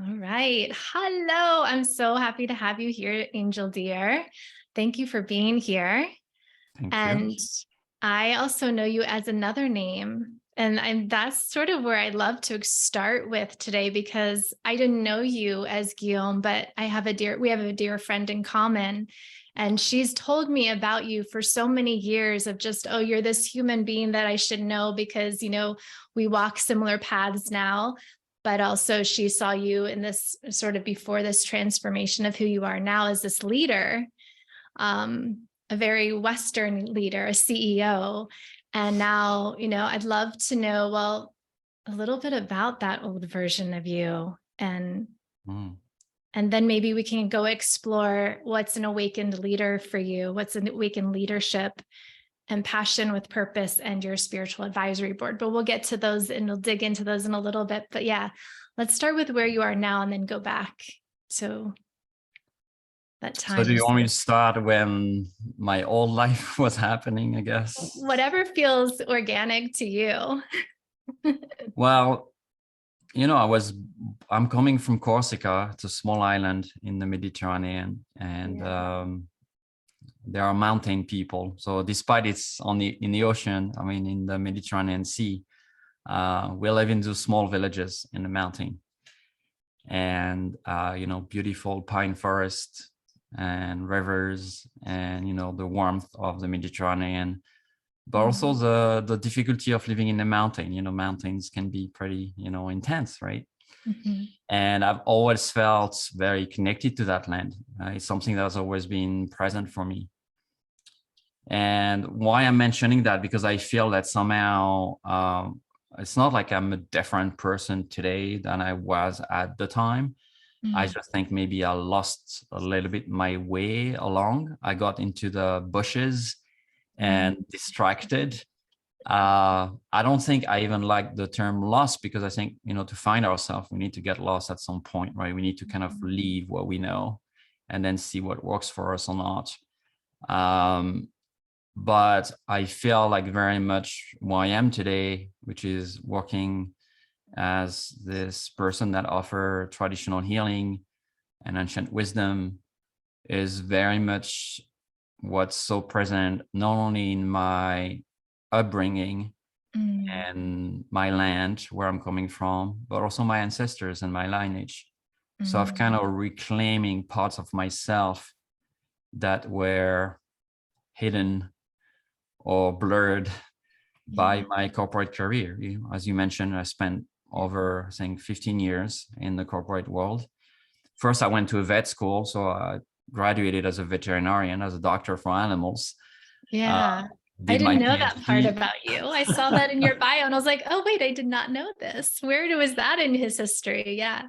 All right. Hello. I'm so happy to have you here, Angel dear. Thank you for being here. Thank you. And I also know you as another name. And that's sort of where I'd love to start with today because I didn't know you as Guillaume, but we have a dear friend in common. And she's told me about you for so many years of just, oh, you're this human being that I should know because, we walk similar paths now. But also she saw you in this sort of before this transformation of who you are now as this leader, a very Western leader, a CEO. And now, I'd love to know, well, a little bit about that old version of you. Mm. And then maybe we can go explore what's an awakened leader for you, what's an awakened leadership and passion with purpose and your spiritual advisory board. But we'll get to those and we'll dig into those in a little bit. But yeah, let's start with where you are now and then go back to that So time. do you want me to start when my old life was happening, I guess? Whatever feels organic to you. Well, I'm coming from Corsica. It's a small island in the Mediterranean, and Yeah. there are mountain people. So despite it's in the ocean, I mean, in the Mediterranean Sea, we live in those small villages in the mountain, and beautiful pine forest and rivers, and the warmth of the Mediterranean, but also the difficulty of living in the mountain. Mountains can be pretty intense, right? Mhm. And I've always felt very connected to that land. It's something that's always been present for me. And why I'm mentioning that, because I feel that somehow it's not like I'm a different person today than I was at the time. I Mm. just think maybe I lost a little bit my way along. I got into the bushes Mm. and distracted. I don't think I even like the term lost, because I think, to find ourselves, we need to get lost at some point, right? We need to kind of leave what we know and then see what works for us or not. But I feel like very much who I am today, which is working as this person that offer traditional healing and ancient wisdom, is very much what's so present not only in my upbringing Mm. and my land where I'm coming from, but also my ancestors and my lineage. So I've kind Mm. of reclaiming parts of myself that were hidden or blurred by Yeah. my corporate career. As you mentioned, I spent over, I think, 15 years in the corporate world. First, I went to a vet school, so I graduated as a veterinarian, as a doctor for animals. Uh, Yeah. I did my didn't know that part PhD. about you. I saw that in your bio and I was like, oh, wait, I did not know this. Where was that in his history? Yeah.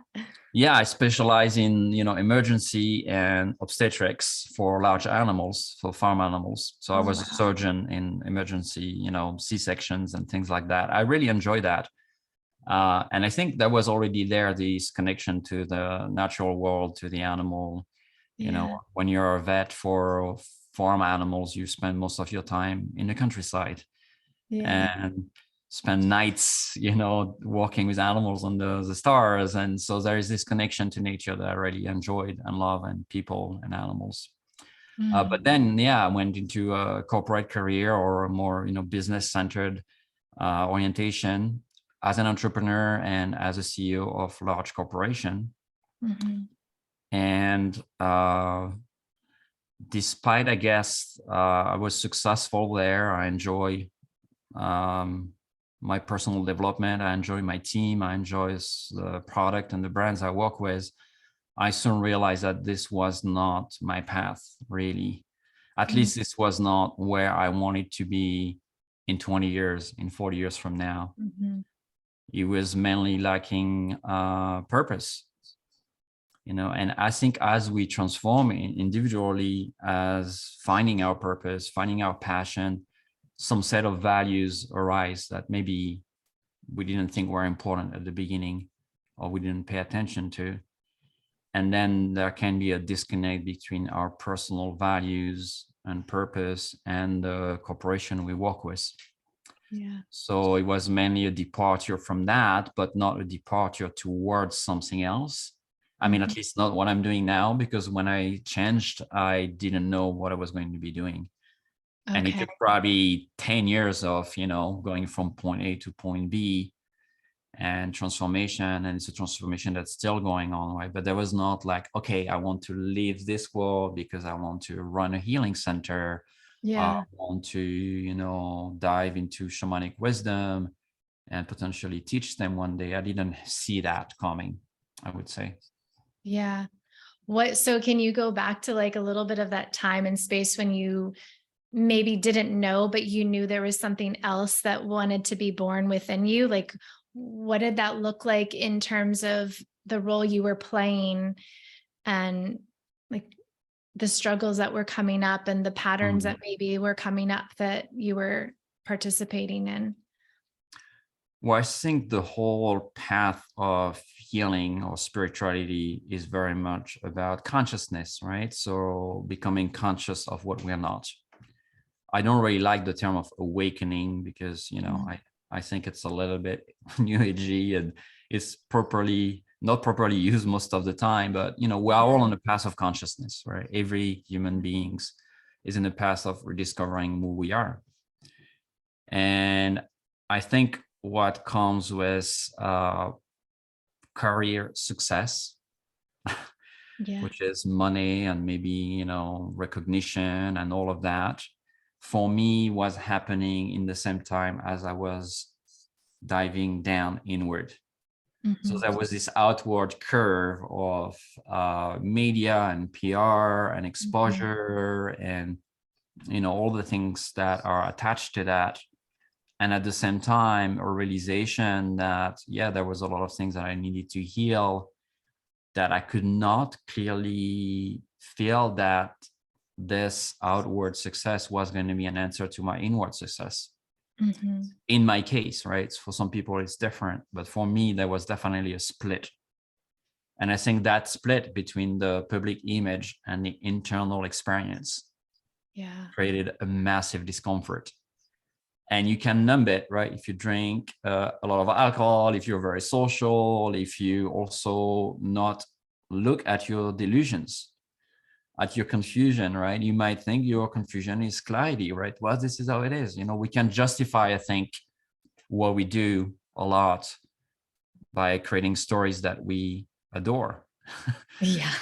Yeah, I specialize in emergency and obstetrics for large animals, for farm animals. So I Oh, was a wow. surgeon in emergency, C-sections and things like that. I really enjoy that. And I think there was already there this connection to the natural world, to the animal. Yeah. When you're a vet for farm animals, you spend most of your time in the countryside Yeah. and spend nights, walking with animals under the stars. And so there is this connection to nature that I really enjoyed and love, and people and animals. But Mm. then, yeah, I went into a corporate career, or a more, business-centered orientation as an entrepreneur and as a CEO of large corporation. Mhm. And despite, I guess, I was successful there, I enjoy um, my personal development, I enjoy my team, I enjoy the product and the brands I work with. I soon realized that this was not my path, really. At Mm. least this was not where I wanted to be in 20 years, in 40 years from now. Mhm. It was mainly lacking purpose, and I think as we transform individually, as finding our purpose, finding our passion, some set of values arise that maybe we didn't think were important at the beginning, or we didn't pay attention to. And then there can be a disconnect between our personal values and purpose and the corporation we work with. Yeah. So it was mainly a departure from that, but not a departure towards something else. I mean, at least not what I'm doing now, because when I changed, I didn't know what I was going to be doing. And it Okay. took probably 10 years of, going from point A to point B and transformation. And it's a transformation that's still going on, right? But there was not like, okay, I want to leave this world because I want to run a healing center. I Yeah. want to, dive into shamanic wisdom and potentially teach them one day. I didn't see that coming, I would say. Yeah. So can you go back to like a little bit of that time and space when you maybe didn't know, but you knew there was something else that wanted to be born within you? Like, what did that look like in terms of the role you were playing and like the struggles that were coming up and the patterns Mhm. that maybe were coming up that you were participating in? Well, I think the whole path of healing or spirituality is very much about consciousness, right? So becoming conscious of what we're not. I don't really like the term of awakening because, I think it's a little bit new agey and it's not properly used most of the time, but, we are all on the path of consciousness, right? Every human beings is in the path of rediscovering who we are. And I think what comes with career success, Yeah. which is money and maybe, recognition and all of that, for me was happening in the same time as I was diving down inward. So Mhm. there was this outward curve of media and PR and Mhm. exposure and, all the things that are attached to that. And at the same time, a realization that, yeah, there was a lot of things that I needed to heal, that I could not clearly feel that this outward success was going to be an answer to my inward success. Mhm. In my case, right? For some people, it's different. But for me, there was definitely a split. And I think that split between the public image and the internal experience Yeah. created a massive discomfort. And you can numb it, right? If you drink a lot of alcohol, if you're very social, if you also not look at your delusions, at your confusion, right? You might think your confusion is clarity, right? Well, this is how it is. We can justify, I think, what we do a lot by creating stories that we adore. Yeah.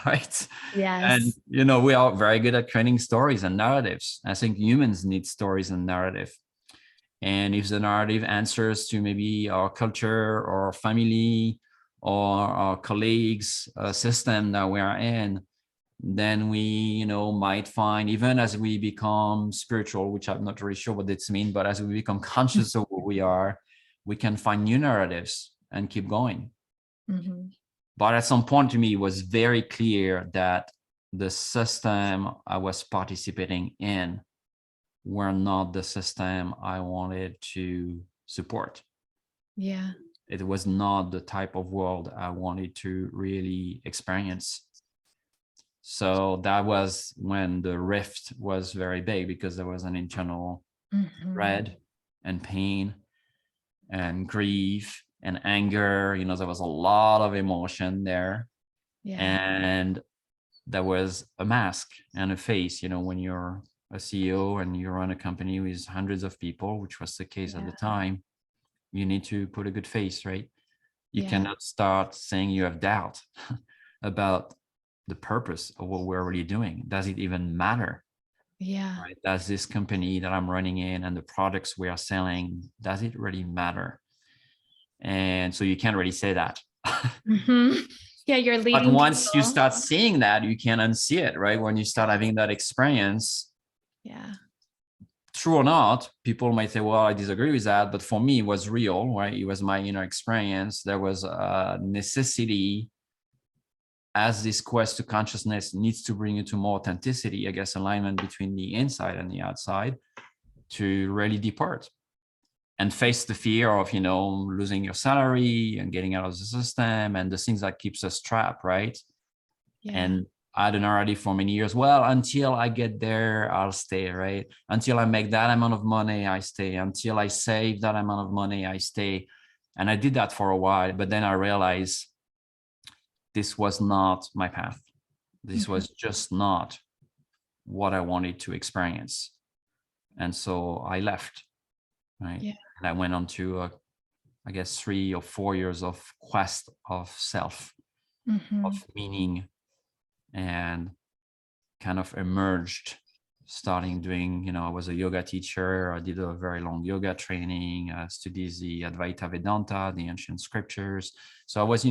Right. And Yes. we are very good at creating stories and narratives. I think humans need stories and narrative. And if the narrative answers to maybe our culture or family or our colleagues system that we are in, then we might find, even as we become spiritual, which I'm not really sure what this means, but as we become conscious of who we are, we can find new narratives and keep going. Mhm. But at some point, to me, it was very clear that the system I was participating in were not the system I wanted to support. Yeah. It was not the type of world I wanted to really experience. So that was when the rift was very big, because there was an internal Mhm. dread and pain and grief and anger. There was a lot of emotion there. Yeah. And there was a mask and a face, when you're a CEO and you run a company with hundreds of people, which was the case at Yeah. the time. You need to put a good face, right? You Yeah. cannot start saying you have doubt about the purpose of what we're really doing. Does it even matter? Yeah. Right? Does this company that I'm running in and the products we are selling, does it really matter? And so you can't really say that. Mhm. Yeah, you're But leading once you people. start seeing that, you can unsee it, right? When you start having that experience, Yeah. true or not, people might say, well, I disagree with that. But for me, it was real, right? It was my inner experience. There was a necessity, as this quest to consciousness needs to bring you to more authenticity, I guess, alignment between the inside and the outside, to really depart and face the fear of, losing your salary and getting out of the system and the things that keeps us trapped, right? Yeah. And I had an already for many years. Well, until I get there, I'll stay, right? Until I make that amount of money, I stay. Until I save that amount of money, I stay. And I did that for a while, but then I realized this was not my path. This Mhm. was just not what I wanted to experience. And so I left, right? Yeah. And I went on to, I guess, 3 or 4 years of quest of self, of Mhm. meaning, and kind of emerged, starting doing, I was a yoga teacher. I did a very long yoga training, studied the Advaita Vedanta, the ancient scriptures. So I was,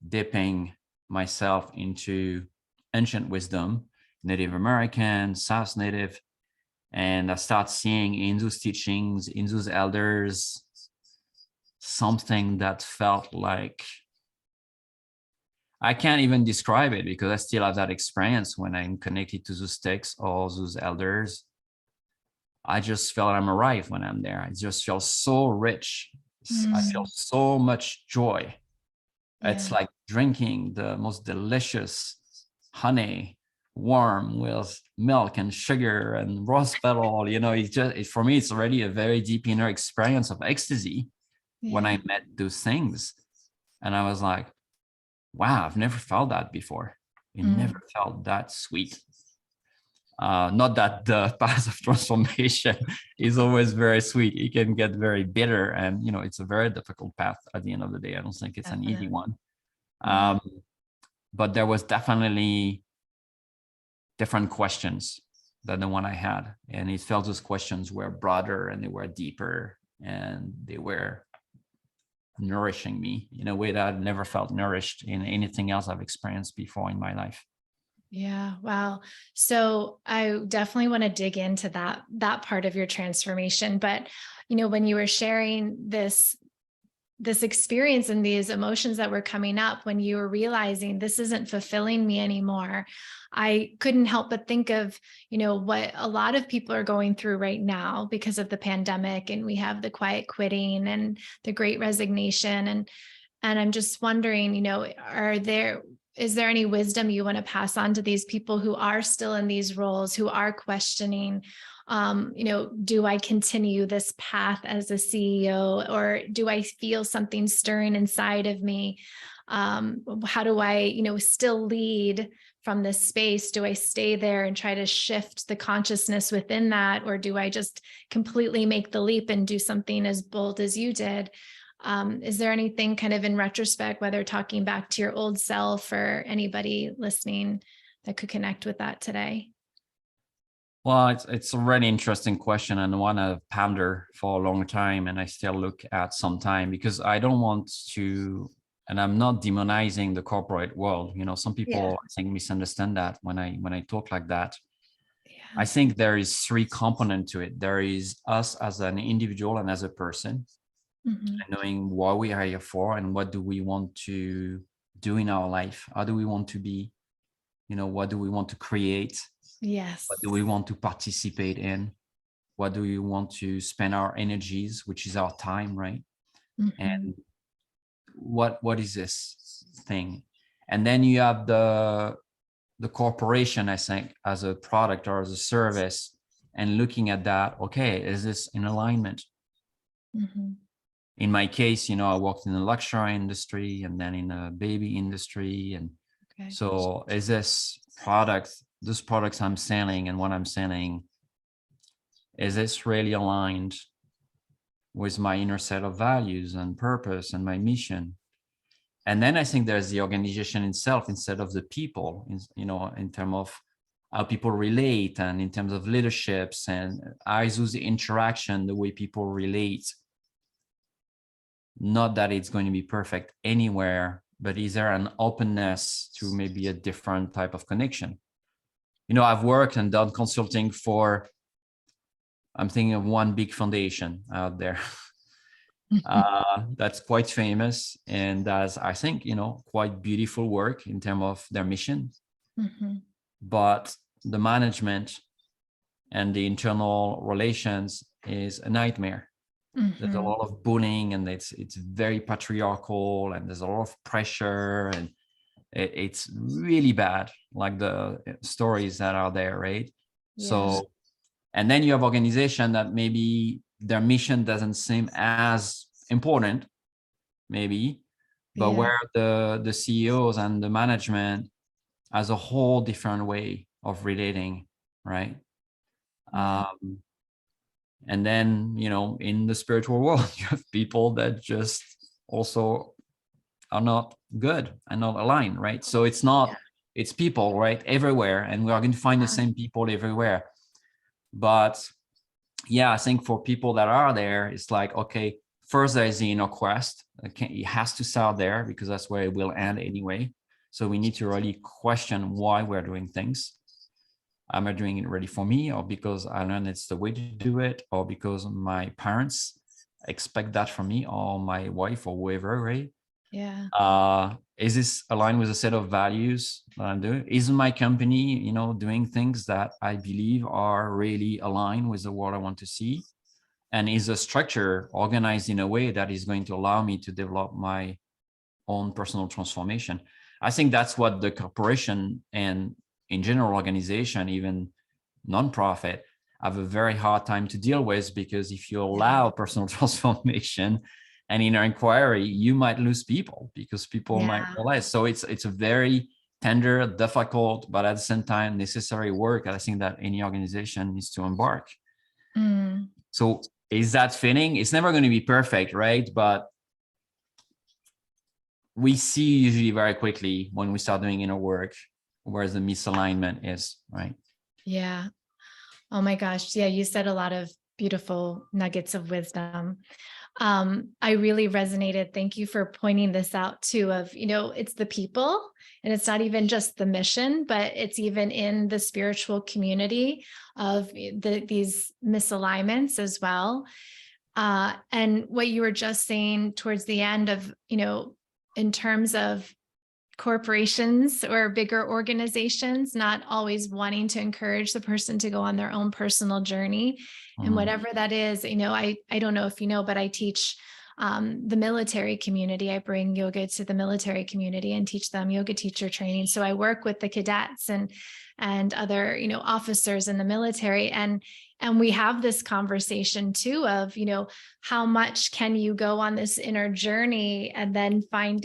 dipping myself into ancient wisdom, Native American, South Native, and I start seeing in those teachings, in those elders, something that felt like, I can't even describe it because I still have that experience when I'm connected to those texts or those elders. I just felt I'm arrived when I'm there. I just feel so rich. I feel Mm. so much joy. It's Yeah. like drinking the most delicious honey, warm with milk and sugar and rose petal. For me, it's already a very deep inner experience of ecstasy when Yeah. I met those things. And I was like, wow, I've never felt that before. It Mm. never felt that sweet. Not that the path of transformation is always very sweet. It can get very bitter, and it's a very difficult path at the end of the day. I don't think it's an easy Definitely. one. Yeah. Um, but there was definitely different questions than the one I had, and it felt those questions were broader and they were deeper and they were nourishing me in a way that I've never felt nourished in anything else I've experienced before in my life. Yeah. Wow. So I definitely want to dig into that part of your transformation. But when you were sharing this experience and these emotions that were coming up when you were realizing this isn't fulfilling me anymore, I couldn't help but think of, what a lot of people are going through right now because of the pandemic, and we have the quiet quitting and the great resignation. And I'm just wondering, is there any wisdom you want to pass on to these people who are still in these roles, who are questioning, do I continue this path as a CEO, or do I feel something stirring inside of me? How do I, still lead from this space? Do I stay there and try to shift the consciousness within that? Or do I just completely make the leap and do something as bold as you did? Is there anything kind of in retrospect, whether talking back to your old self or anybody listening, that could connect with that today? Well, it's a really interesting question and one I've pondered for a long time, and I still look at some time because I don't want to, and I'm not demonizing the corporate world. Some Yeah. people I think misunderstand that when I talk like that. Yeah. I think there is 3 components to it. There is us as an individual and as a person, Hmm. and knowing what we are here for and what do we want to do in our life. How do we want to be? What do we want to create? What do Yes. we want to participate in? What do we want to spend our energies, which is our time, right? Hmm. And what is this thing? And then you have the corporation, I think, as a product or as a service, and looking at that, okay, is this in alignment? Hmm. In my case, I worked in the luxury industry and then in the baby industry. And Okay. so is this products I'm selling and what I'm selling, is this really aligned with my inner set of values and purpose and my mission? And then I think there's the organization itself instead of the people, in terms of how people relate and in terms of leaderships and I use the interaction, the way people relate. Not that it's going to be perfect anywhere, but is there an openness to maybe a different type of connection? I've worked and done consulting for, I'm thinking of one big foundation out there that's quite famous and does, I think, quite beautiful work in terms of their mission. Hmm. But the management and the internal relations is a nightmare. There's a Hmm. lot of bullying and it's very patriarchal and there's a lot of pressure and it's really bad, like the stories that are there, right? Yeah. So, and then you have organization that maybe their mission doesn't seem as important, maybe, but Yeah. where the CEOs and the management has a whole different way of relating, right? Yeah. And then, in the spiritual world, you have people that just also are not good and not aligned, right? So it's Yeah. not, it's people, right? Everywhere. And we are going to find the Yeah. same people everywhere. But yeah, I think for people that are there, it's like, okay, first there is the inner quest. It has to start there because that's where it will end anyway. So we need to really question why we're doing things. Am I doing it really for me, or because I learned it's the way to do it, or because my parents expect that from me, or my wife, or whoever, right? Yeah. Is this aligned with a set of values that I'm doing? Is my company, doing things that I believe are really aligned with the world I want to see? And is the structure organized in a way that is going to allow me to develop my own personal transformation? I think that's what the corporation and in general organization, even nonprofit, have a very hard time to deal with, because if you Yeah. allow personal transformation and inner inquiry, you might lose people because people might Yeah. realize. So it's a very tender, difficult, but at the same time necessary work. I think that any organization needs to embark. Mm. So is that fitting? It's never going to be perfect, right? But we see usually very quickly when we start doing inner work where the misalignment is, right? Yeah. Oh my gosh. Yeah. You said a lot of beautiful nuggets of wisdom. I really resonated. Thank you for pointing this out too, of, it's the people, and it's not even just the mission, but it's even in the spiritual community of these misalignments as well. And what you were just saying towards the end of, in terms of corporations or bigger organizations not always wanting to encourage the person to go on their own personal journey, and Mm. whatever that is. I don't know if you know, but I teach the military community. I bring yoga to the military community and teach them yoga teacher training. So I work with the cadets and other officers in the military, and we have this conversation too of how much can you go on this inner journey and then find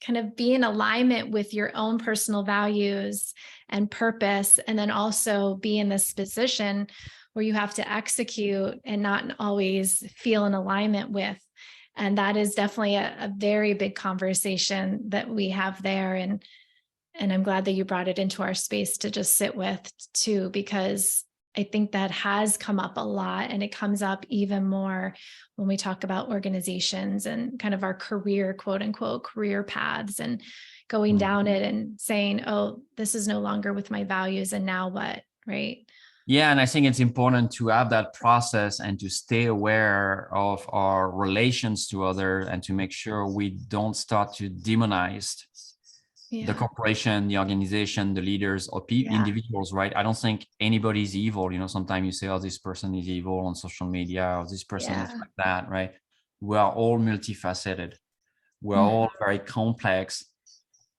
kind of be in alignment with your own personal values and purpose, and then also be in this position where you have to execute and not always feel in alignment with. And that is definitely a very big conversation that we have there. And I'm glad that you brought it into our space to just sit with too, because I think that has come up a lot, and it comes up even more when we talk about organizations and kind of our career, quote unquote, career paths, and going Mm. down it and saying, oh, this is no longer with my values. And now what? Right. Yeah, and I think it's important to have that process and to stay aware of our relations to others, and to make sure we don't start to demonize the Yeah. corporation, the organization, the leaders, or Yeah. individuals, right? I don't think anybody's evil. Sometimes you say, oh, this person is evil on social media, or this person is Yeah. like that, right? We are all multifaceted. We're Mhm. all very complex,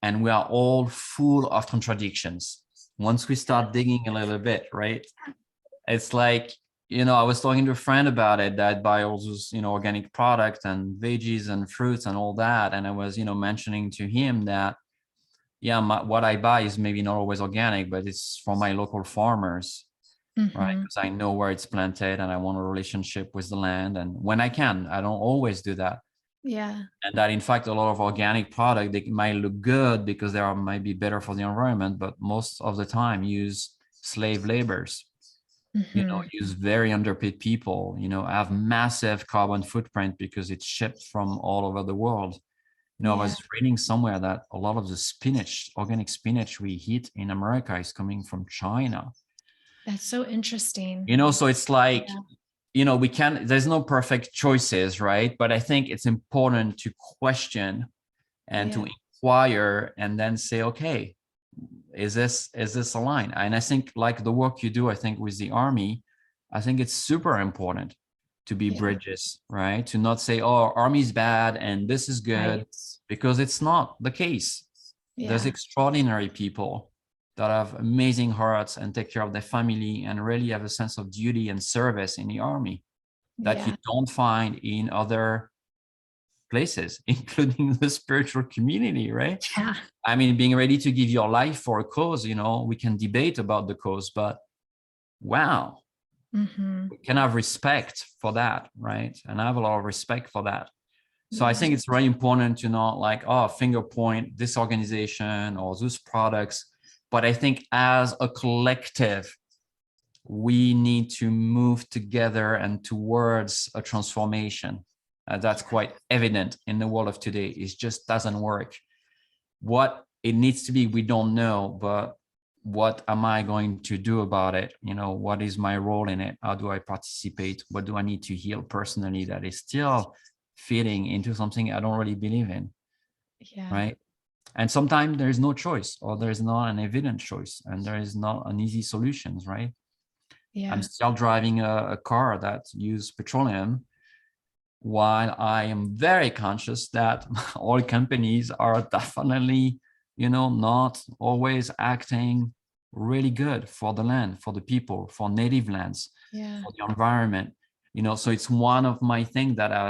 and we are all full of contradictions. Once we start digging a little bit, right? It's like, I was talking to a friend about it that buy all those, organic products and veggies and fruits and all that. And I was, mentioning to him that, yeah, what I buy is maybe not always organic, but it's from my local farmers, right? Mhm. Because I know where it's planted and I want a relationship with the land. And when I can, I don't always do that. Yeah. And that, in fact, a lot of organic product, they might look good because they might be better for the environment, but most of the time use slave labors, Mhm. use very underpaid people, have massive carbon footprint because it's shipped from all over the world. I Yeah. was reading somewhere that a lot of the spinach, organic spinach we eat in America, is coming from China. That's so interesting. So it's like, Yeah. there's no perfect choices, right? But I think it's important to question and to Yeah. inquire, and then say, okay, is this aligned? And I think, like the work you do, I think with the army, I think it's super important to be Yeah. bridges, right? To not say, oh, army's bad and this is good, Right. because it's not the case. There's Yeah. extraordinary people that have amazing hearts and take care of their family and really have a sense of duty and service in the army that you Yeah. don't find in other places, including the spiritual community, right? Yeah. I mean, being ready to give your life for a cause, we can debate about the cause, but wow, Mm-hmm. we can have respect for that, right? And I have a lot of respect for that. So I Yeah. think it's very important to not like, oh, finger point this organization or those products. But I think as a collective, we need to move together and towards a transformation. That's quite evident in the world of today. It just doesn't work. What it needs to be, we don't know, but what am I going to do about it? What is my role in it? How do I participate? What do I need to heal personally that is still fitting into something I don't really believe in, Yeah. right? And sometimes there's no choice, or there's not an evident choice, and there is not an easy solutions, right? I'm Yeah. still driving a car that uses petroleum, while I am very conscious that all companies are definitely, not always acting really good for the land, for the people, for native lands, Yeah. for the environment. So it's one of my things that I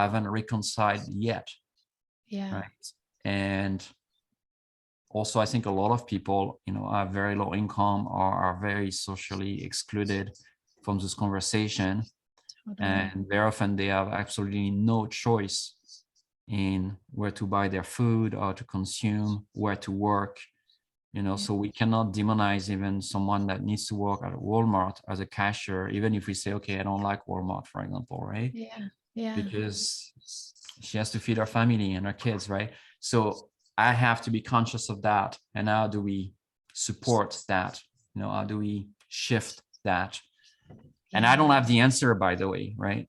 haven't reconciled yet, Yeah. right? And also, I think a lot of people, are very low income or are very socially excluded from this conversation. Totally. And very often they have absolutely no choice in where to buy their food or to consume, where to work. Yeah. So we cannot demonize even someone that needs to work at Walmart as a cashier, even if we say, okay, I don't like Walmart, for example, right? Yeah. Yeah. Because she has to feed her family and her kids, right? So I have to be conscious of that. And how do we support that? How do we shift that? And I don't Yeah. have the answer, by the way, right?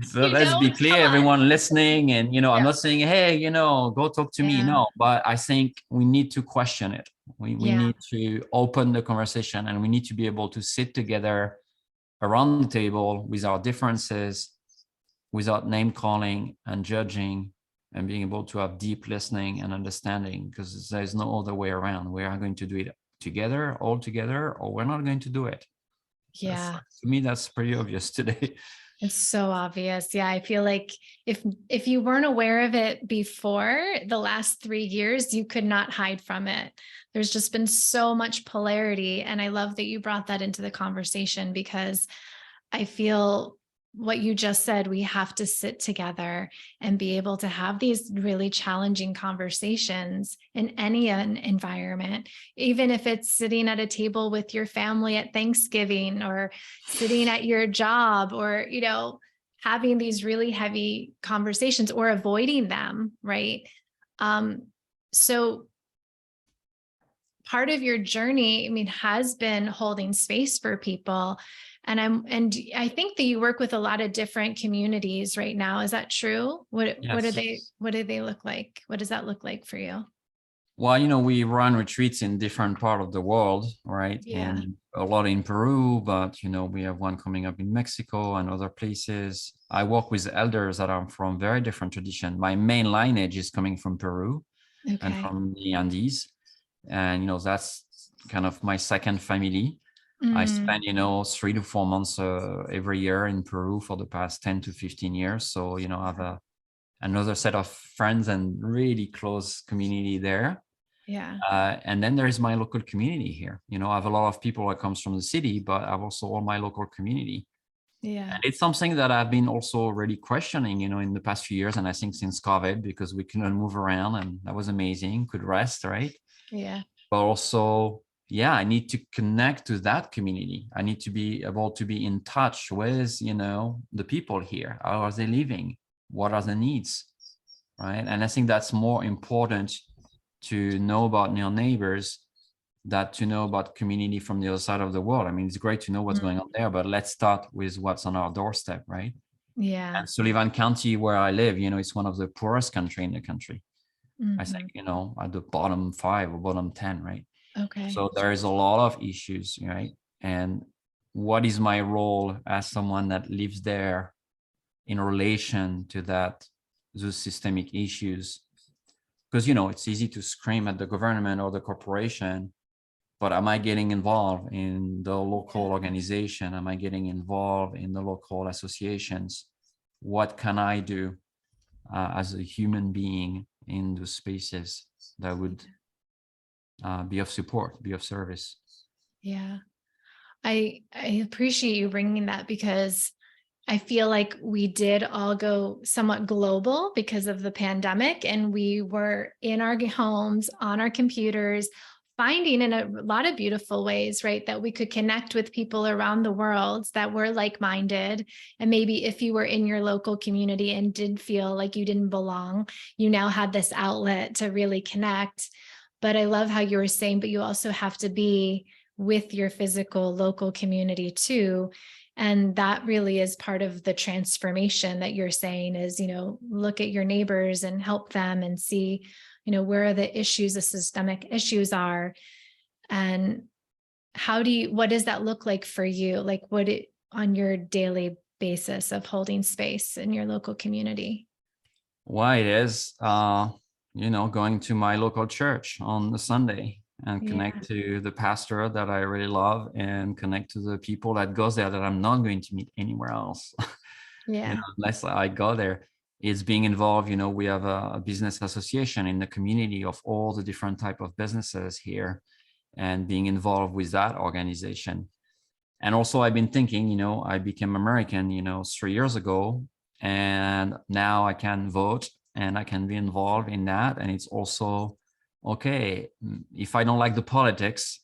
So You let's be don't? clear, Come on. everyone listening. And, I'm Yeah. not saying, hey, go talk to me. Yeah. No, but I think we need to question it. We Yeah. need to open the conversation, and we need to be able to sit together around the table with our differences without name calling and judging, and being able to have deep listening and understanding, because there's no other way around. We are going to do it together, all together, or we're not going to do it. That's, Yeah. to me, that's pretty obvious today. It's so obvious. Yeah, I feel like if you weren't aware of it before the last 3 years, you could not hide from it. There's just been so much polarity, and I love that you brought that into the conversation, because I feel what you just said, we have to sit together and be able to have these really challenging conversations in any environment, even if it's sitting at a table with your family at Thanksgiving, or sitting at your job, or, having these really heavy conversations or avoiding them, right? So part of your journey, I mean, has been holding space for people. And I think that you work with a lot of different communities right now. Is that true? Yes. What do they look like? What does that look like for you? Well, we run retreats in different part of the world, right? Yeah. And a lot in Peru, but we have one coming up in Mexico and other places. I work with elders that are from very different tradition. My main lineage is coming from Peru and Okay. from the Andes. And that's kind of my second family. I Mm, spend 3 to 4 months every year in Peru for the past 10 to 15 years. So I have another set of friends and really close community there. yeah. And then there is my local community here. I have a lot of people that comes from the city, but I've also all my local community. Yeah. And it's something that I've been also really questioning, in the past few years. And I think since COVID, because we couldn't move around, and that was amazing, could rest, right? Yeah. But also, yeah, I need to connect to that community. I need to be able to be in touch with, the people here. How are they living? What are the needs? Right. And I think that's more important to know about your neighbors than to know about community from the other side of the world. I mean, it's great to know what's Mm, going on there, but let's start with what's on our doorstep, right? yeah. And Sullivan County, where I live, it's one of the poorest country in the country. I think, Hmm. at the bottom 5 or bottom 10, right? Okay. So there is a lot of issues, right? And what is my role as someone that lives there in relation to those systemic issues? Because it's easy to scream at the government or the corporation, but am I getting involved in the local organization? Am I getting involved in the local associations? What can I do? as a human being in the spaces that would be of support, be of service. Yeah. I appreciate you bringing that, because I feel like we did all go somewhat global because of the pandemic, and we were in our homes, on our computers, finding in a lot of beautiful ways, right, that we could connect with people around the world that were like-minded. And maybe if you were in your local community and did feel like you didn't belong, you now had this outlet to really connect. But I love how you were saying, but you also have to be with your physical local community too. And that really is part of the transformation that you're saying is, look at your neighbors and help them and see, where the issues, the systemic issues are. And what does that look like for you? Like on your daily basis of holding space in your local community? Why it is, going to my local church on the Sunday and Yeah. connect to the pastor that I really love and connect to the people that goes there that I'm not going to meet anywhere else. Yeah. Unless I go there. It's being involved. We have a business association in the community of all the different type of businesses here, and being involved with that organization. And also I've been thinking, I became American, 3 years ago, and now I can vote and I can be involved in that. And it's also, okay, if I don't like the politics,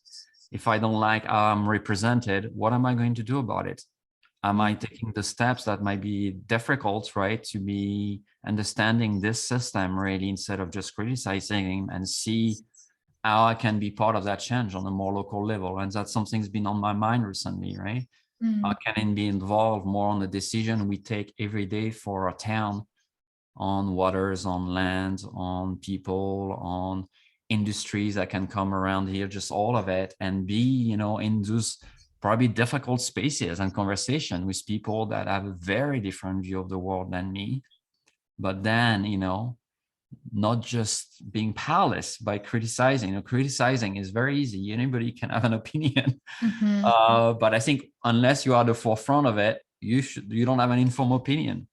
if I don't like how I'm represented, what am I going to do about it? Am I taking the steps that might be difficult, right, to be understanding this system really, instead of just criticizing him, and see how I can be part of that change on a more local level? And that's something's been on my mind recently, right? How can I be involved more on the decision we take every day for our town, on waters, on land, on people, on industries that can come around here, just all of it, and be, in those probably difficult spaces and conversation with people that have a very different view of the world than me. But then, not just being powerless by criticizing. Criticizing is very easy. Anybody can have an opinion. Mm-hmm. But I think unless you are at the forefront of it, you don't have an informed opinion.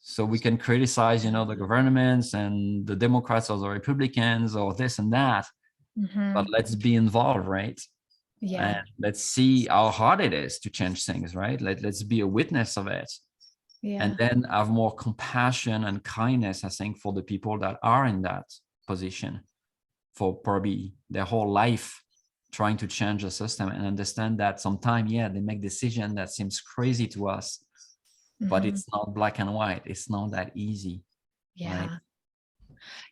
So we can criticize, the governments and the Democrats or the Republicans or this and that, Mm-hmm. but let's be involved, right? Yeah. And let's see how hard it is to change things, right? Let's be a witness of it. And Yeah. then have more compassion and kindness, I think, for the people that are in that position for probably their whole life, trying to change the system, and understand that sometimes, yeah, they make decisions that seems crazy to us, but Mm-hmm. it's not black and white. It's not that easy, right? Yeah.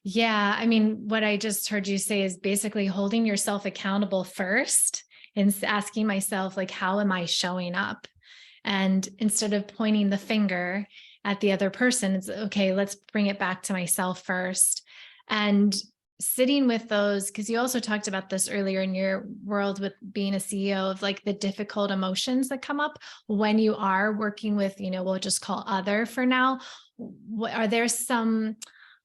Yeah. I mean, what I just heard you say is basically holding yourself accountable first and asking myself, like, how am I showing up? And instead of pointing the finger at the other person, it's okay, let's bring it back to myself first. And sitting with those, because you also talked about this earlier in your world with being a CEO, of like the difficult emotions that come up when you are working with, we'll just call other for now. Are there some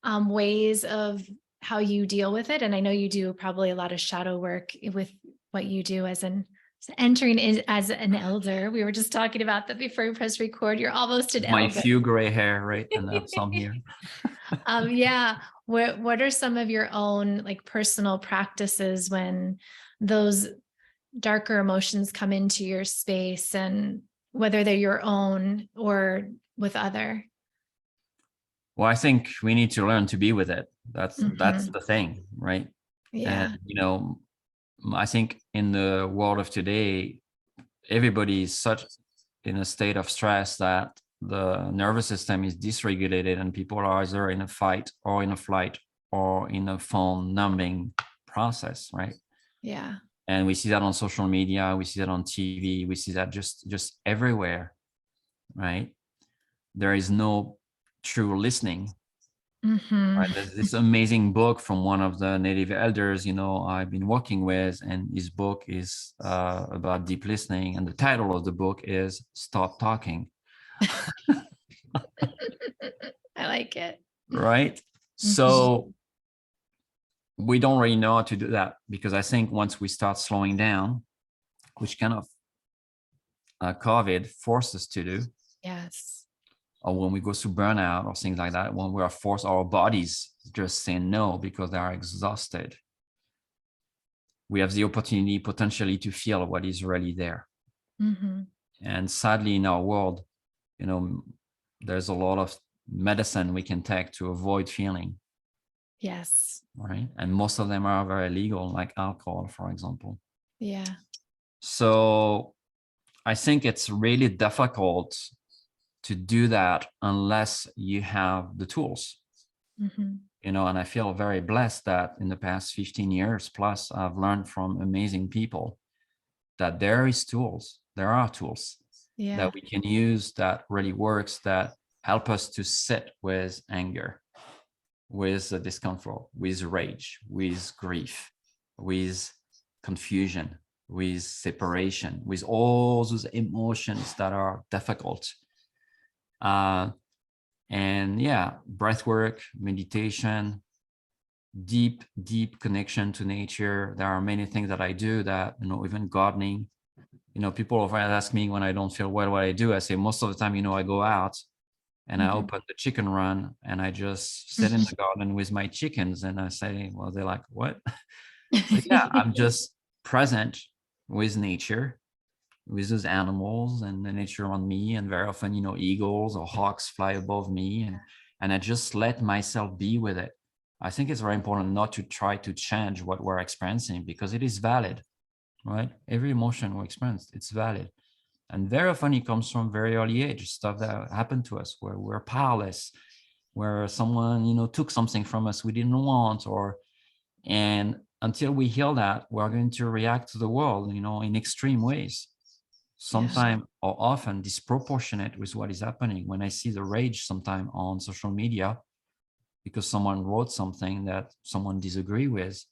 ways of how you deal with it? And I know you do probably a lot of shadow work with what you do as entering in as an elder. We were just talking about that before we press record. You're almost an My elder. few gray hair, right? And I have some here. Yeah. What are some of your own like personal practices when those darker emotions come into your space, and whether they're your own or with other? Well, I think we need to learn to be with it. That's Mhm. the thing, right? And Yeah. I think in the world of today, everybody is such in a state of stress that the nervous system is dysregulated, and people are either in a fight or in a flight or in a phone numbing process, right? Yeah. And we see that on social media, we see that on TV, we see that just everywhere, right? There is no true listening. Hmm. Right. There's this amazing book from one of the native elders, I've been working with, and his book is about deep listening, and the title of the book is "Stop Talking." I like it. Right. Mhm. So we don't really know how to do that, because I think once we start slowing down, which kind of COVID forced us to do, Yes. or when we go through burnout or things like that, when we are forced, our bodies just say no because they are exhausted, we have the opportunity potentially to feel what is really there. Mm-hmm. And sadly, in our world, you know, there's a lot of medicine we can take to avoid feeling. Yes. Right. And most of them are very illegal, like alcohol, for example. Yeah. So I think it's really difficult to do that unless you have the tools. Mm-hmm. You know, and I feel very blessed that in the past 15 years plus, I've learned from amazing people that there are tools Yeah. that we can use that really works, that help us to sit with anger, with the discomfort, with rage, with grief, with confusion, with separation, with all those emotions that are difficult. And yeah, breath work, meditation, deep connection to nature. There are many things that I do that, you know, even gardening. You know, people often ask me when I don't feel well what I do. I say most of the time, you know, I go out and I Mm-hmm. open the chicken run and I just sit in the garden with my chickens and I say, well, they're like, what? So yeah, I'm just present with nature, with those animals and the nature around me. And very often, you know, eagles or hawks fly above me, and I just let myself be with it. I think it's very important not to try to change what we're experiencing because it is valid, right? Every emotion we experience, it's valid. And very often it comes from very early age, stuff that happened to us where we're powerless, where someone, you know, took something from us we didn't want, or and until we heal that, we're going to react to the world, you know, in extreme ways, Yeah. sometimes or often disproportionate with what is happening. When I see the rage sometime on social media because someone wrote something that someone disagree with,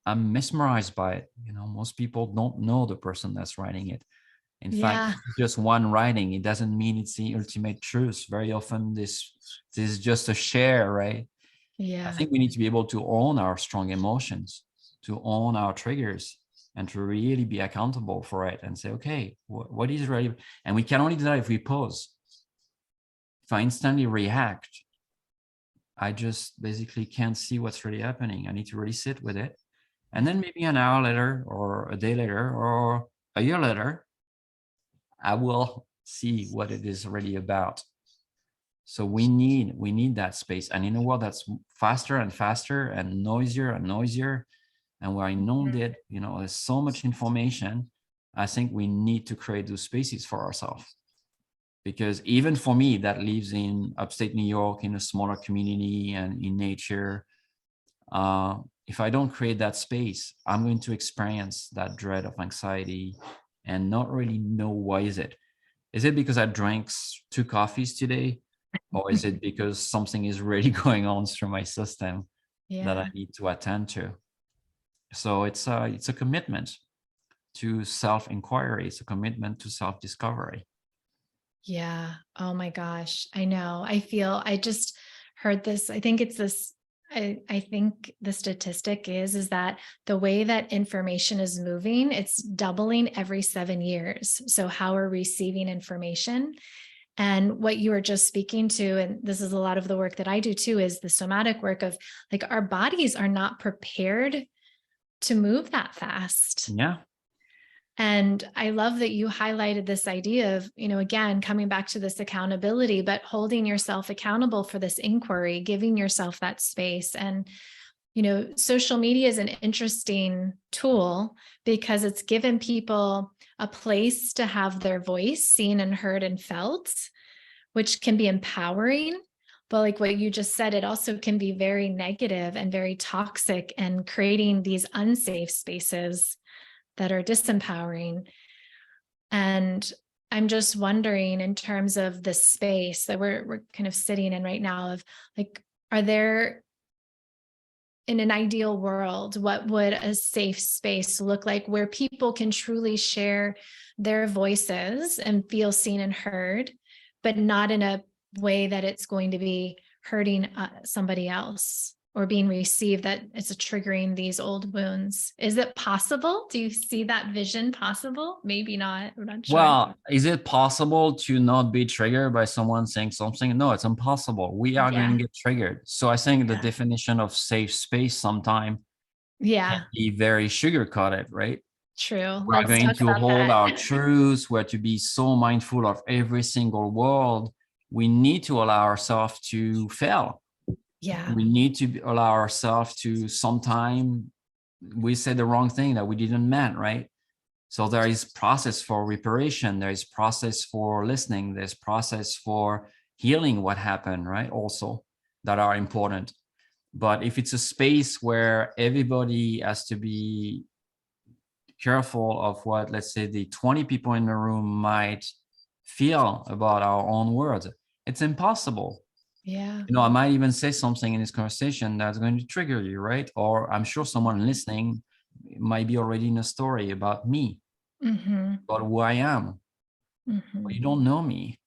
I'm mesmerized by it. You know, most people don't know the person that's writing it. In fact, Yeah. just one writing, it doesn't mean it's the ultimate truth. Very often this is just a share, right? I Yeah. think we need to be able to own our strong emotions, to own our triggers, and to really be accountable for it and say, okay, what is really, and we can only do that if we pause. If I instantly react, I just basically can't see what's really happening. I need to really sit with it. And then maybe an hour later or a day later or a year later, I will see what it is really about. So we need that space. And in a world that's faster and faster and noisier, and we're inundated, you know, there's so much information. I think we need to create those spaces for ourselves. Because even for me that lives in upstate New York in a smaller community and in nature, if I don't create that space, I'm going to experience that dread of anxiety and not really know why is it. Is it because I drank 2 coffees today? Or is it because something is really going on through my system that I Yeah. need to attend to? So it's a commitment to self-inquiry. It's a commitment to self-discovery. Yeah. Oh my gosh. I know. I just heard this. I think it's this. I think the statistic is that the way that information is moving, it's doubling every 7 years. So how we're receiving information. And what you were just speaking to, and this is a lot of the work that I do too, is the somatic work of like our bodies are not prepared to move that fast. Yeah. And I love that you highlighted this idea of, again, coming back to this accountability, but holding yourself accountable for this inquiry, giving yourself that space. And, social media is an interesting tool because it's given people a place to have their voice seen and heard and felt, which can be empowering. But like what you just said, it also can be very negative and very toxic and creating these unsafe spaces that are disempowering. And I'm just wondering, in terms of the space that we're kind of sitting in right now, of like, are there, in an ideal world, what would a safe space look like where people can truly share their voices and feel seen and heard, but not in a way that it's going to be hurting somebody else? or being received, that it's triggering these old wounds. Is it possible? Do you see that vision possible? Maybe not. I'm not sure. Well, is it possible to not be triggered by someone saying something? No, it's impossible. We are going Yeah. to get triggered. So I think the Yeah. definition of safe space sometimes can Yeah. be very sugar coated, right? True. We are Let's going talk to about hold that. our truths. We're to be so mindful of every single word. We need to allow ourselves to fail. Yeah. We need to allow ourselves to sometime we say the wrong thing that we didn't mean, right? So there is process for reparation. There is process for listening. There's process for healing what happened, right? Also that are important. But if it's a space where everybody has to be careful of what, let's say, the 20 people in the room might feel about our own words, it's impossible. Yeah. I might even say something in this conversation that's going to trigger you, right? Or I'm sure someone listening might be already in a story about me, Mm-hmm. about who I am. Mm-hmm. But you don't know me.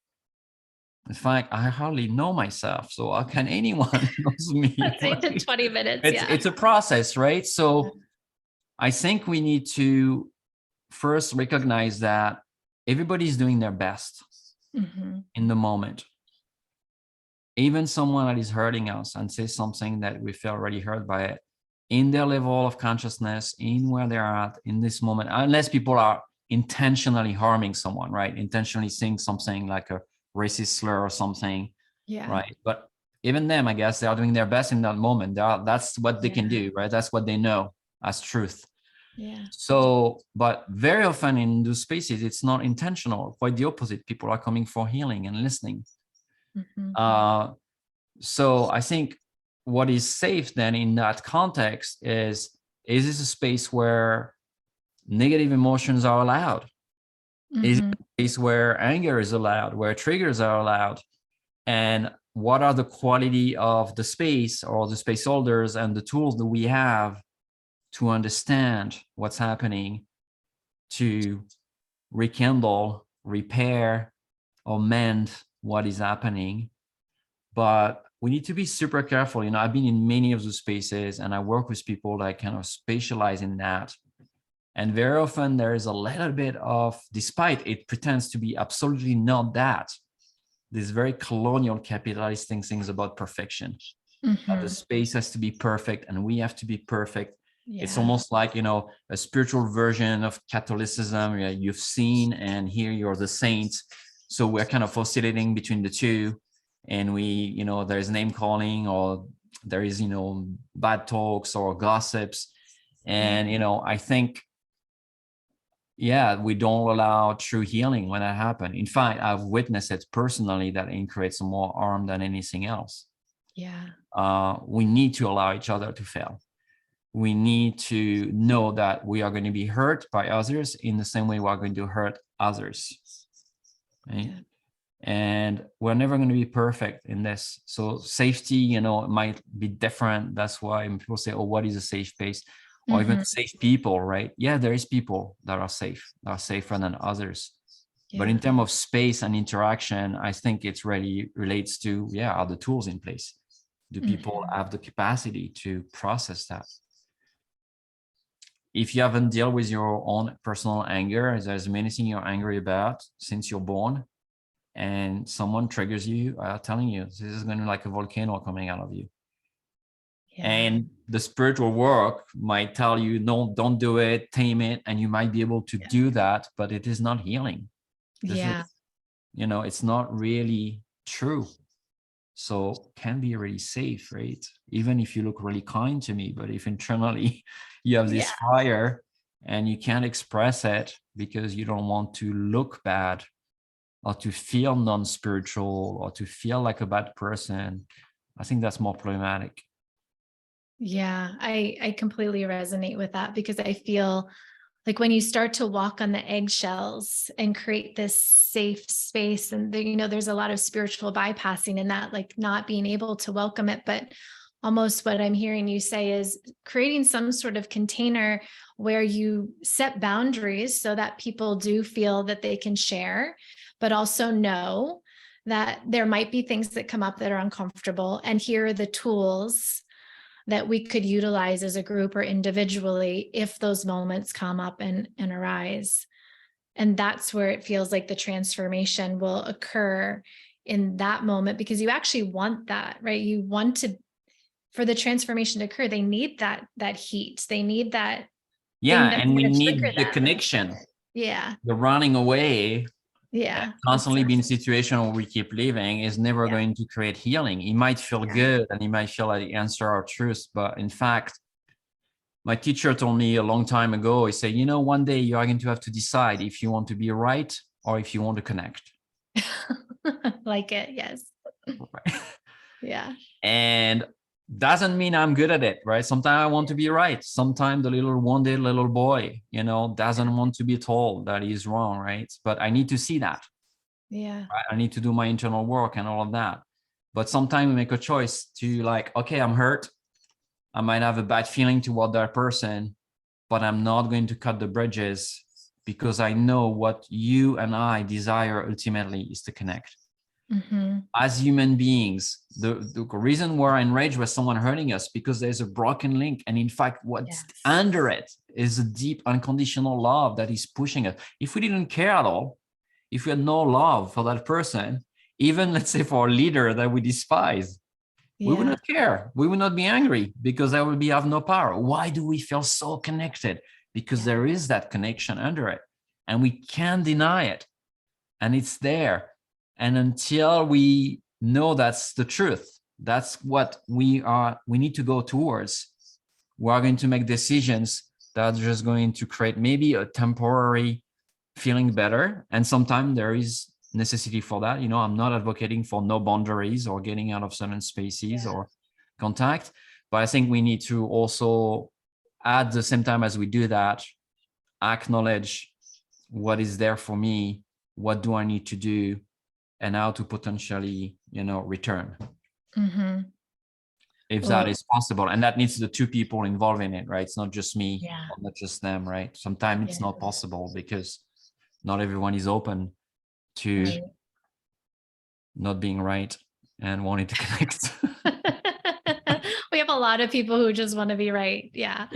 In fact, I hardly know myself. So how can anyone knows me? Let's 8 to Right? 20 minutes. It's Yeah. it's a process, right? So I think we need to first recognize that everybody's doing their best Mm-hmm. in the moment. Even someone that is hurting us and says something that we feel already hurt by it, in their level of consciousness, in where they're at in this moment, unless people are intentionally harming someone, right? Intentionally saying something like a racist slur or something, Yeah. right? But even them, I guess they are doing their best in that moment. That's what they can Yeah. do, right? That's what they know as truth. Yeah. So, but very often in those spaces, it's not intentional. Quite the opposite. People are coming for healing and listening. Mm-hmm. So I think what is safe then in that context is this a space where negative emotions are allowed? Is it Mm-hmm. a space where anger is allowed, where triggers are allowed? And what are the quality of the space or the space holders and the tools that we have to understand what's happening, to rekindle, repair, or mend what is happening? But we need to be super careful. I've been in many of those spaces and I work with people that kind of specialize in that. And very often there is a little bit of, despite it pretends to be absolutely not that, this very colonial capitalistic things about perfection. That the Mm-hmm. space has to be perfect and we have to be perfect. It's Yeah. almost like, a spiritual version of Catholicism. You've seen and here you're the saints. So we're kind of oscillating between the two. And there's name calling or there is, bad talks or gossips. And, I think, we don't allow true healing when that happens. In fact, I've witnessed it personally that it creates more harm than anything else. Yeah. We need to allow each other to fail. We need to know that we are going to be hurt by others in the same way we are going to hurt others. Right? Yeah. And we're never going to be perfect in this. So safety, it might be different. That's why people say, oh, what is a safe space? Or even Mm-hmm. safe people, right? Yeah, there is people that are safe, that are safer than others. But Yeah. in terms of space and interaction, I think it really relates to, are the tools in place? Do people Mm-hmm. have the capacity to process that? If you haven't dealt with your own personal anger, there's many things you're angry about since you're born, and someone triggers you, telling you this is going to be like a volcano coming out of you. Yeah. And the spiritual work might tell you, no, don't do it, tame it, and you might be able to do that, but it is not healing. This Yeah. is, it's not really true. So can be really safe, right? Even if you look really kind to me, but if internally you have this Yeah. fire and you can't express it because you don't want to look bad or to feel non-spiritual or to feel like a bad person, I think that's more problematic. Yeah. I completely resonate with that, because I feel like when you start to walk on the eggshells and create this safe space, and there's a lot of spiritual bypassing in that, like not being able to welcome it. But almost what I'm hearing you say is creating some sort of container where you set boundaries so that people do feel that they can share, but also know that there might be things that come up that are uncomfortable. And here are the tools that we could utilize as a group or individually if those moments come up and arise. And that's where it feels like the transformation will occur in that moment, because you actually want that, right? You want to, for the transformation to occur, they need that heat. They need that Yeah, thing that's and we going to trigger need the them. connection. Yeah. The running away, Yeah. constantly being in a situation where we keep living is never Yeah. going to create healing. It might feel good and it might feel like the answer are truth, but in fact, my teacher told me a long time ago, he said, one day you are going to have to decide if you want to be right or if you want to connect. Like it. Yes. Right. Yeah. And doesn't mean I'm good at it, right? Sometimes I want to be right. Sometimes the little wounded little boy, doesn't want to be told that he's wrong, right? But I need to see that. Yeah. Right? I need to do my internal work and all of that. But sometimes we make a choice to like, okay, I'm hurt. I might have a bad feeling toward that person, but I'm not going to cut the bridges because I know what you and I desire ultimately is to connect. Mm-hmm. As human beings, the reason we're enraged with someone hurting us because there's a broken link. And in fact, what's under it is a deep unconditional love that is pushing us. If we didn't care at all, if we had no love for that person, even let's say for a leader that we despise, we would not care. We would not be angry because that would be have no power. Why do we feel so connected? Because there is that connection under it and we can't deny it. And it's there. And until we know that's the truth, that's what we need to go towards. We are going to make decisions that are just going to create maybe a temporary feeling better. And sometimes there is necessity for that. I'm not advocating for no boundaries or getting out of certain spaces or contact, but I think we need to also, at the same time as we do that, acknowledge what is there for me, what do I need to do, and how to potentially, return. Mm-hmm. If that is possible. And that needs the two people involved in it, right? It's not just me, or not just them, right? Sometimes it's not possible because not everyone is open to not being right and wanting to connect. We have a lot of people who just want to be right. Yeah.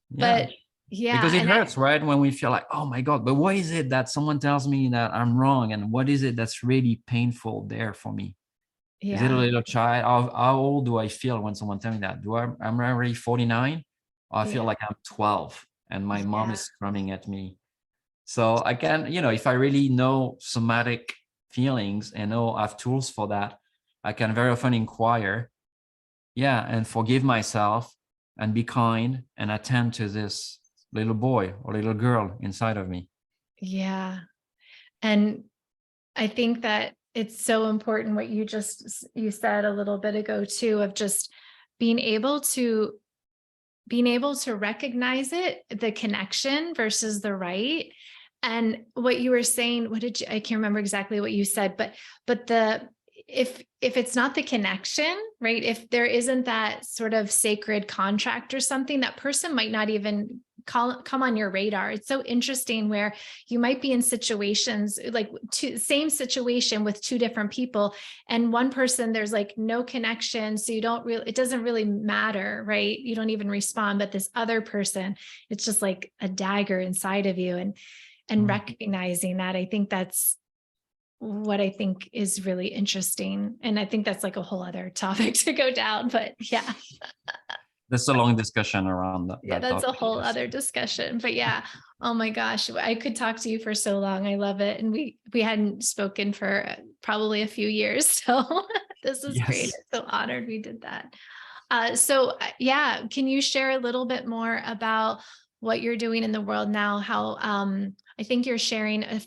But because it hurts, right? When we feel like, oh my God, but what is it that someone tells me that I'm wrong? And what is it that's really painful there for me? Is it a little child? How old do I feel when someone tells me that? I'm already 49? Or I feel like I'm 12 and my mom is screaming at me. So I can, if I really know somatic feelings and I have tools for that, I can very often inquire, and forgive myself and be kind and attend to this little boy or little girl inside of me. Yeah. And I think that it's so important what you said a little bit ago too, of just being able to recognize it, the connection versus the right. And what you were saying, I can't remember exactly what you said, but if it's not the connection, right? If there isn't that sort of sacred contract or something, that person might not even come on your radar. It's so interesting where you might be in situations like same situation with two different people, and one person there's like no connection, so it doesn't really matter, right? You don't even respond. But this other person, it's just like a dagger inside of you, and recognizing that, I think that's what I think is really interesting. And I think that's like a whole other topic to go down, but There's a long discussion around that. That's a whole other discussion, but oh my gosh, I could talk to you for so long. I love it. And we hadn't spoken for probably a few years. So this is great. I'm so honored we did that. Can you share a little bit more about what you're doing in the world now? How I think you're sharing an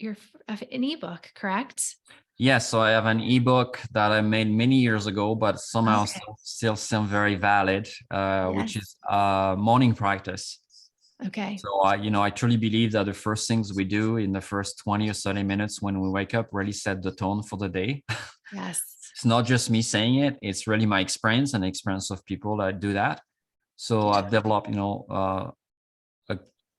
ebook, correct? Yes, so I have an ebook that I made many years ago, but somehow still very valid, which is morning practice. Okay. So I truly believe that the first things we do in the first 20 or 30 minutes when we wake up really set the tone for the day. Yes. It's not just me saying it; it's really my experience and the experience of people that do that. So I've developed, a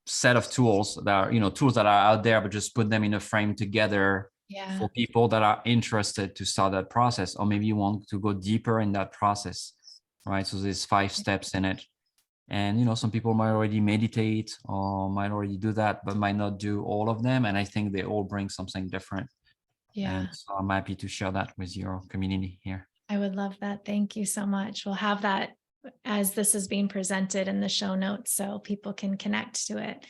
set of tools that are, tools that are out there, but just put them in a frame together for people that are interested to start that process, or maybe you want to go deeper in that process. right? So there's 5 steps in it. And, you know, some people might already meditate or might already do that, but might not do all of them. And I think they all bring something different. And Yeah. so I'm happy to share that with your community here. I would love that. Thank you so much. We'll have that as this is being presented in the show notes so people can connect to it.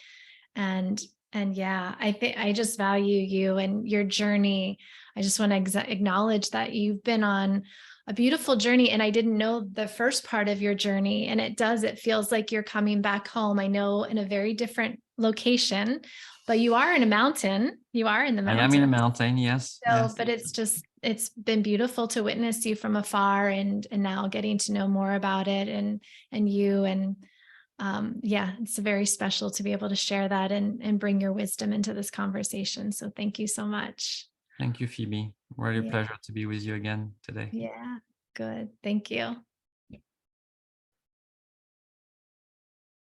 And yeah, I think I just value you and your journey. I just want to acknowledge that you've been on a beautiful journey, and I didn't know the first part of your journey, and it feels like you're coming back home. I know in a very different location, but you are in a mountain. You are in the I am in a mountains. mountain. Yes. So, Yes. but it's been beautiful to witness you from afar, and now getting to know more about it and you. And yeah, it's very special to be able to share that and bring your wisdom into this conversation. So thank you so much. Thank you, Phoebe. Really a Yeah. pleasure to be with you again today. Yeah. Good. Thank you.